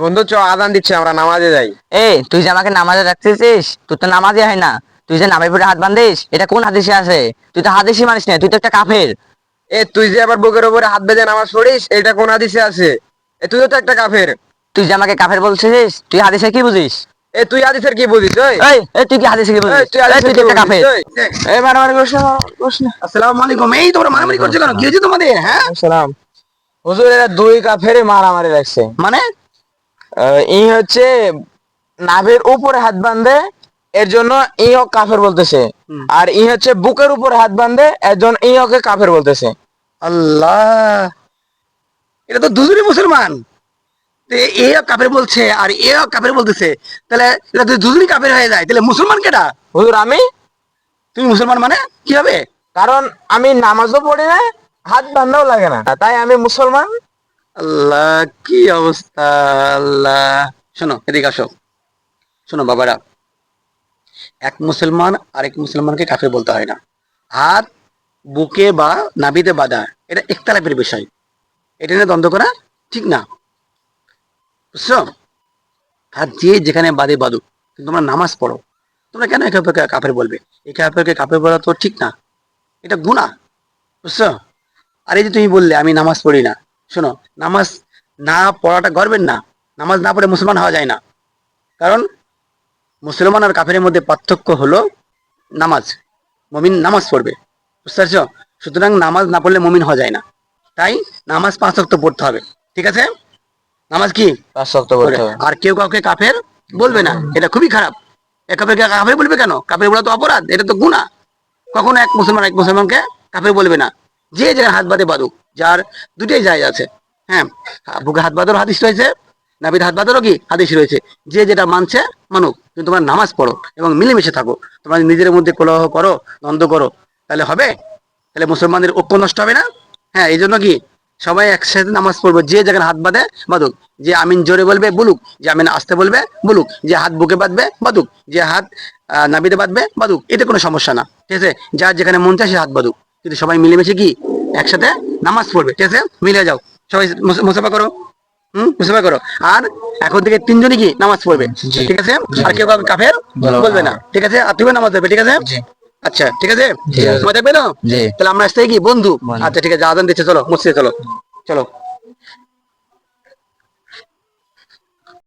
বন্ধু চ আজান দিচ্ছে, আমরা নামাজে যাই। তুই যে আমাকে নামাজে রাখতেছিস, তোর তো নামাজই হয় না। তুই যে নামের উপরে হাত বান্ধিস, এটা কোন হাদিসে আছে? তুই তো হাদিসই মানিস না, তুই তো একটা কাফের। তুই যে আবার বুকের উপরে হাত বেঁধে নামাজ পড়িস, এটা কোন হাদিসে আছে? তুইও তো একটা কাফের। তুই যে আমাকে কাফের বলছিস, তুই হাদিসে কি বুঝিস? তুই হাদিসের কি বুঝিস? ওই তুই কি হাদিসে কি বুঝিস? তুই হাদিসের তুই তো কি একটা বুঝিস? কাফের। মারামারি করিস না, করিস না। আসসালামু আলাইকুম। এই তোমরা মারামারি করছো কেন? কি হয়েছে তোমাদের? হ্যাঁ, সালাম। হুজুর, এরা দুই কাফেরই মারামারি লাগছে। মানে ই হচ্ছে নাভের উপরে হাত বাঁধে, এর জন্য ইও কাফের বলতেছে। আর ই হচ্ছে বুকের উপরে হাত বাঁধে, এর জন্য ইওকে কাফের বলতেছে। আল্লাহ, এটা তো দুজনই মুসলমান। তো এ কাফের বলছে আর এ কাফের বলতেছে, তাহলে এটা তো দুজনই কাফের হয়ে যায়। তাহলে মুসলমান কেডা? হুজুর আমি, তুমি মুসলমান মানে কি হবে? কারণ আমি নামাজও পড়ি না, হাত বাঁধাও লাগে না, তাই আমি মুসলমান। আল্লাহ, কি অবস্থা! আল্লাহ, শোনো, এদিকে আসো। শোনো বাবারা, এক মুসলমান আরেক মুসলমানকে কাফের বলতে হয় না। হাত বুকে বা নাভিতে বাঁধা, এটা ইখতিলাফের বিষয়। এটা নিয়ে দ্বন্দ্ব করা ঠিক না, বুঝছো? হাত যে যেখানে বাঁধে বাঁধুক, কিন্তু তোমরা নামাজ পড়ো। তোমরা কেন একে অপরকে কাফের বলবে? একে অপরকে কাফের বলা তো ঠিক না, এটা গুনাহ, বুঝছো? আর এই যে তুমি বললে আমি নামাজ পড়ি না, শোনো, নামাজ না পড়াটা গর্বের না। নামাজ না পড়ে মুসলমান হওয়া যায় না। কারণ মুসলমান আর কাফেরের মধ্যে পার্থক্য হলো নামাজ। মমিন নামাজ পড়বে, বুঝতে পারছো? সুতরাং নামাজ না পড়লে মমিন হওয়া যায় না। তাই নামাজ 5 ওয়াক্ত পড়তে হবে, ঠিক আছে? নামাজ কি 5 ওয়াক্ত পড়তে হবে। আর কেউ কাউকে কাফের বলবে না, এটা খুবই খারাপ। এক কাফেরকে কাফের বলবে কেন? কাফের বলা তো অপরাধ, এটা তো গুনাহ। কখনো এক মুসলমান এক মুসলমানকে কাফের বলবে না। যে যার হাত বাঁধে বাঁধুক, যার দুটোই জায়েজ আছে। হ্যাঁ, বুকে হাত বাঁধারও হাদিস রয়েছে, নাভিতে হাত বাঁধারও কি হাদিস রয়েছে। যে যেটা মানছে মানুক, কিন্তু তোমরা নামাজ পড়ো এবং মিলেমিশে থাকো। তোমরা নিজের মধ্যে কলহ করো, দ্বন্দ্ব করো, তাহলে হবে? তাহলে মুসলমানদের ঐক্য নষ্ট হবে না? হ্যাঁ, এই জন্য কি সবাই একসাথে নামাজ পড়বো। যে যেখানে হাত বাঁধে বাঁধুক, যে আমিন জোরে বলবে বলুক, যে আমিন আস্তে বলবে বলুক, যে হাত বুকে বাঁধবে বাঁধুক, যে হাত নাভিতে বাঁধবে বাঁধুক, এতে কোনো সমস্যা না, ঠিক আছে? যার যেখানে মন চায় সে হাত বাঁধুক, কিন্তু সবাই মিলেমিশে কি একসাথে নামাজ পড়বে, ঠিক আছে? মিলে যাও, সবাই মুসাফা করো। মুসাফা করো। আর এখন থেকে 3জনই কি নামাজ পড়বে, ঠিক আছে? আর কেউ কাউকে কাফের বলবে না, ঠিক আছে? আর তুমিও নামাজ পড়বে, ঠিক আছে? আচ্ছা, ঠিক আছে, মনে থাকবে না? তাহলে আমরা আজ থেকে কি বন্ধু? আচ্ছা, ঠিক আছে, আজান দিচ্ছে, চলো মসজিদে চলো, চলো।